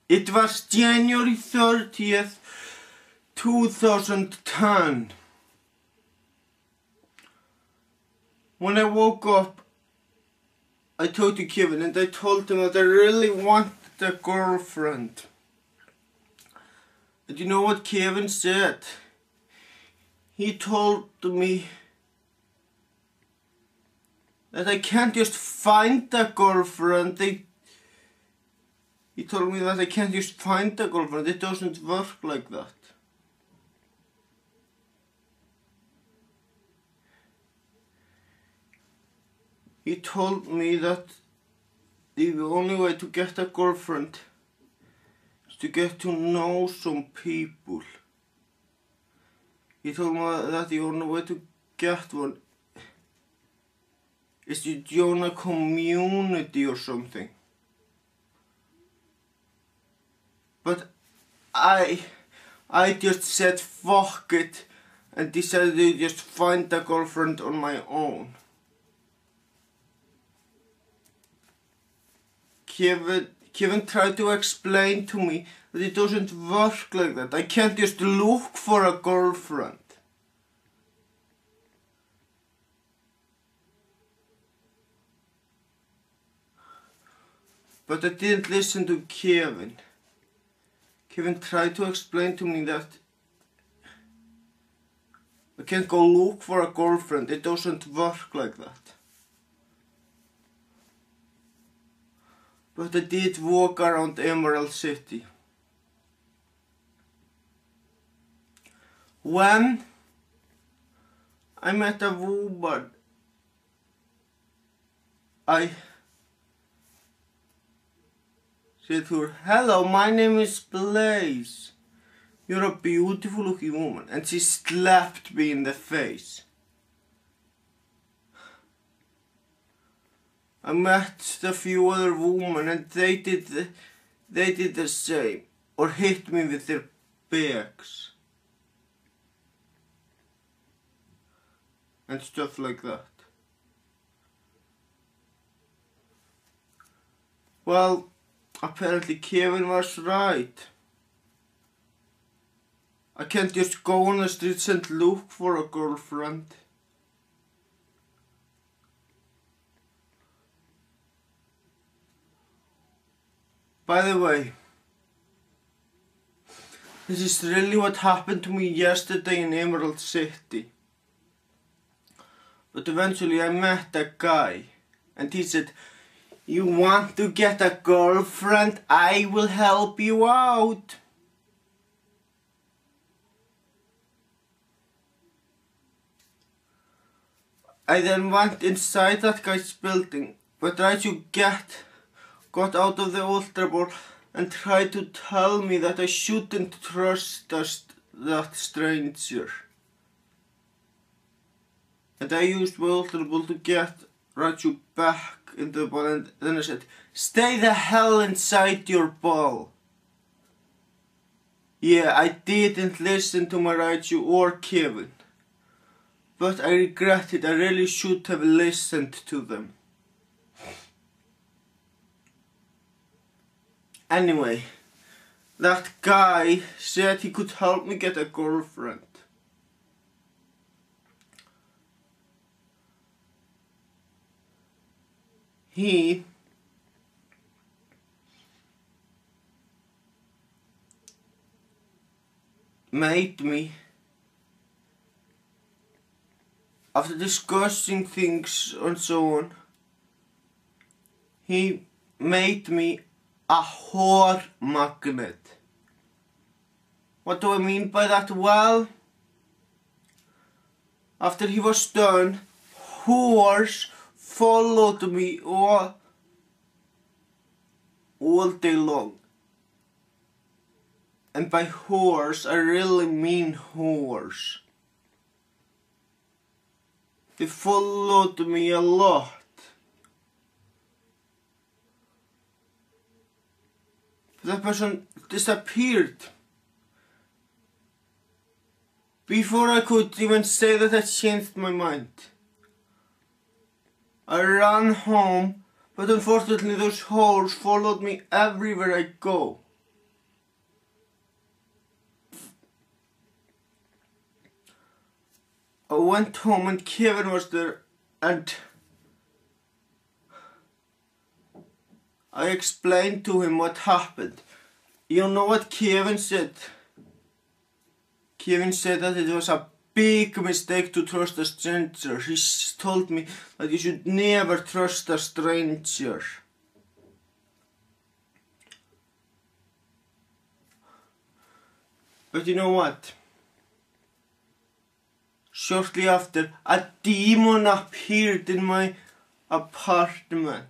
It was January 30th, 2010. When I woke up, I talked to Kevin and I told him that I really wanted a girlfriend. And you know what Kevin said? He told me that I can't just find a girlfriend. He told me that I can't just find a girlfriend. It doesn't work like that. He told me that the only way to get a girlfriend is to get to know some people. He told me that the only way to get one is to join a community or something. But I just said fuck it and decided to just find a girlfriend on my own. Kevin tried to explain to me that it doesn't work like that. I can't just look for a girlfriend. But I didn't listen to Kevin. Kevin tried to explain to me that I can't go look for a girlfriend. It doesn't work like that. But I did walk around Emerald City. When I met a woman, I said to her, "Hello, my name is Blaze. You're a beautiful looking woman." And she slapped me in the face. I met a few other women and they did the same, or hit me with their bags. And stuff like that. Well, apparently Kevin was right. I can't just go on the streets and look for a girlfriend. By the way, this is really what happened to me yesterday in Emerald City. But eventually I met a guy and he said, "You want to get a girlfriend? I will help you out." I then went inside that guy's building, but I got out of the ultra ball and tried to tell me that I shouldn't trust that stranger. And I used my ultra ball to get Raju back into the ball, and then I said, "Stay the hell inside your ball." Yeah, I didn't listen to my Raju or Kevin. But I regret it. I really should have listened to them. Anyway, that guy said he could help me get a girlfriend. He made me, after discussing things and so on, he made me a whore magnet. What do I mean by that? Well, after he was done, whores followed me all day long. And by whores, I really mean whores. They followed me a lot. That person disappeared. Before I could even say that I changed my mind. I ran home, but unfortunately those whores followed me everywhere I go. I went home and Kevin was there, and I explained to him what happened. You know what Kevin said? Kevin said that it was a big mistake to trust a stranger. He told me that you should never trust a stranger. But you know what? Shortly after, a demon appeared in my apartment.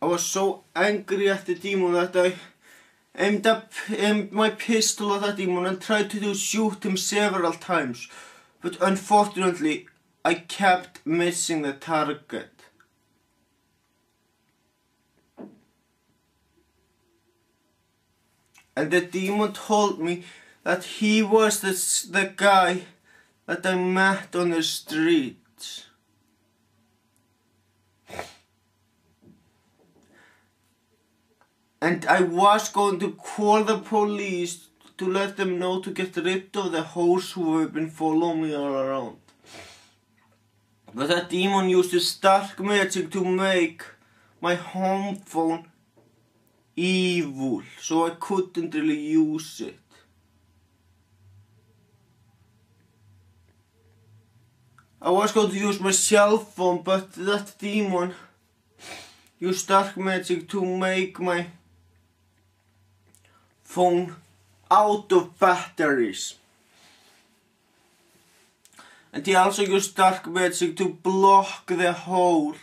I was so angry at the demon that I aimed my pistol at that demon and tried to shoot him several times. But unfortunately, I kept missing the target. And the demon told me that he was the guy that I met on the street. And I was going to call the police to let them know to get rid of the hoes who have been following me all around. But that demon used his dark magic to make my home phone evil, so I couldn't really use it. I was going to use my cell phone, but that demon used dark magic to make my phone out of batteries. And he also used dark magic to block the holes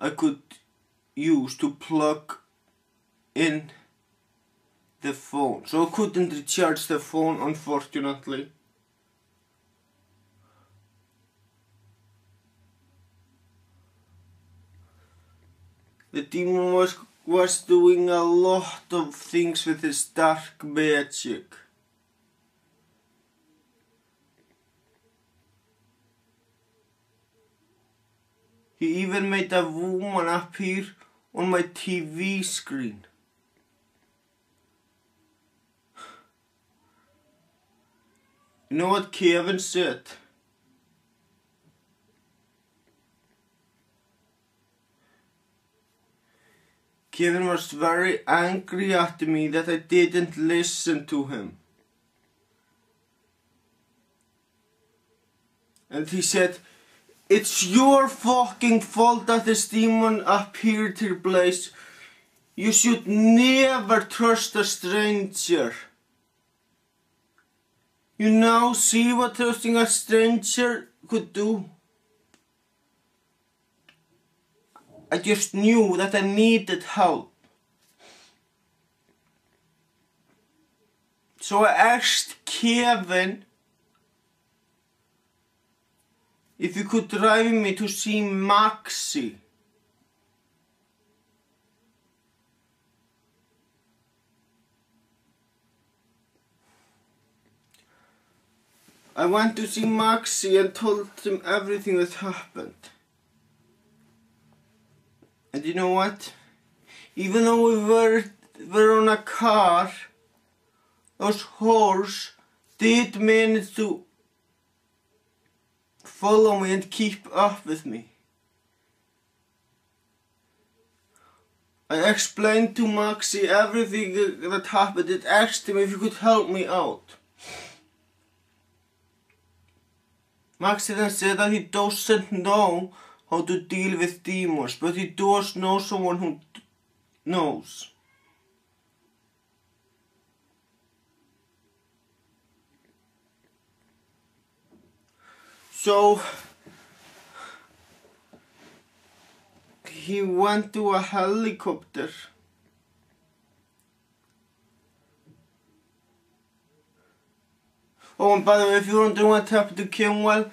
I could use to plug in the phone. So I couldn't recharge the phone, unfortunately. The demon was doing a lot of things with his dark magic. He even made a woman appear on my TV screen. You know what Kevin said? Kevin was very angry at me that I didn't listen to him. And he said, "It's your fucking fault that this demon appeared to your place. You should never trust a stranger. You now see what trusting a stranger could do." I just knew that I needed help. So I asked Kevin if he could drive me to see Maxi. I went to see Maxi and told him everything that happened. And you know what? Even though we were on a car, those whores did manage to follow me and keep up with me. I explained to Maxi everything that happened and asked him if he could help me out. Maxi then said that he doesn't know how to deal with demons, but he does know someone who knows. So he went to a helicopter. Oh, and by the way, if you're wondering what happened to Kim, well,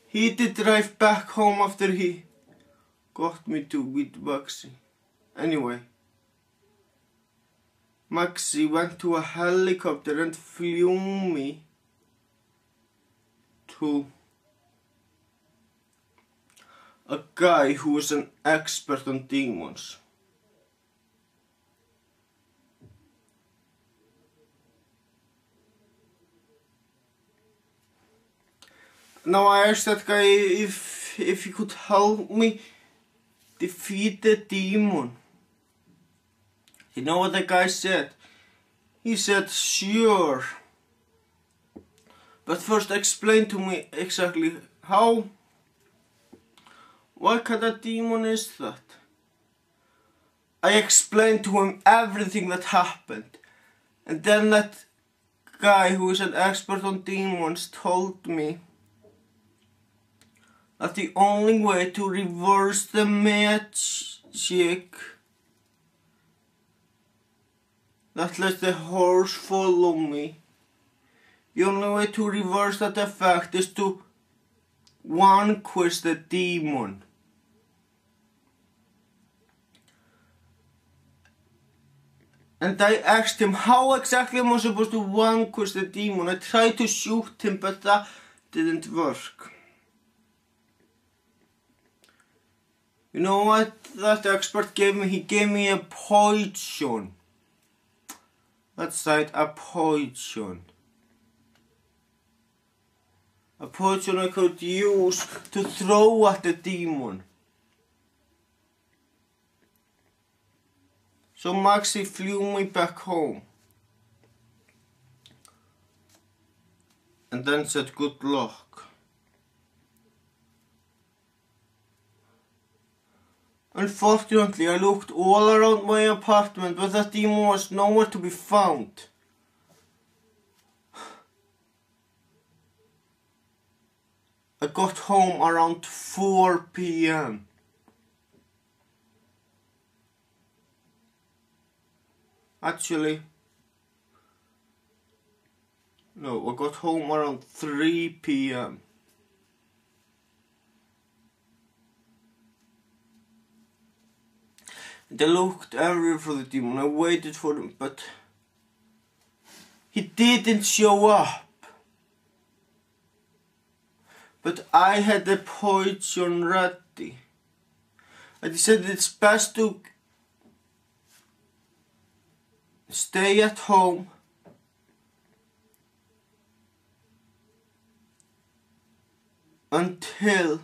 he did drive back home after he got me to meet Maxi. Anyway, Maxi went to a helicopter and flew me to a guy who was an expert on demons. Now I asked that guy if he could help me defeat the demon. You know what the guy said? He said, sure. But first explain to me exactly how. What kind of demon is that? I explained to him everything that happened. And then that guy who is an expert on demons told me that the only way to reverse the magic that lets the horse follow me, the only way to reverse that effect is to vanquish the demon. And I asked him, how exactly am I supposed to vanquish the demon? I tried to shoot him, but that didn't work. You know what that expert gave me? He gave me a poison. That's right, a poison. A poison I could use to throw at the demon. So Maxie flew me back home. And then said good luck. Unfortunately, I looked all around my apartment, but that demon was nowhere to be found. I got home around 4 p.m. Actually, no, I got home around 3 p.m. And I looked everywhere for the demon. I waited for him, but he didn't show up. But I had the poison ready. I decided it's best to stay at home until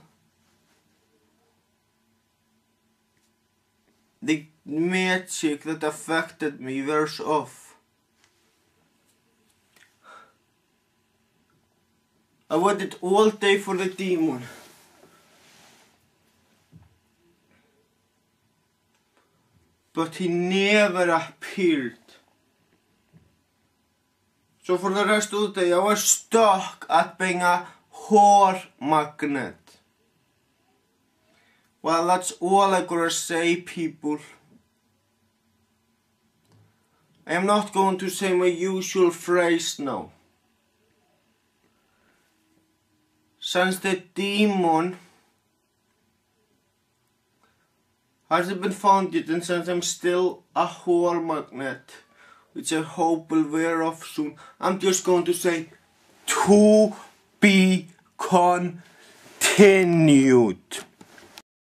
the magic that affected me wears off. I waited all day for the demon. But he never appeared. So for the rest of the day I was stuck at being a whore magnet. Well, that's all I gotta say, people. I am not going to say my usual phrase now. Since the demon hasn't been found yet, and since I'm still a whore magnet, which I hope will wear off soon, I'm just going to say, to be continued.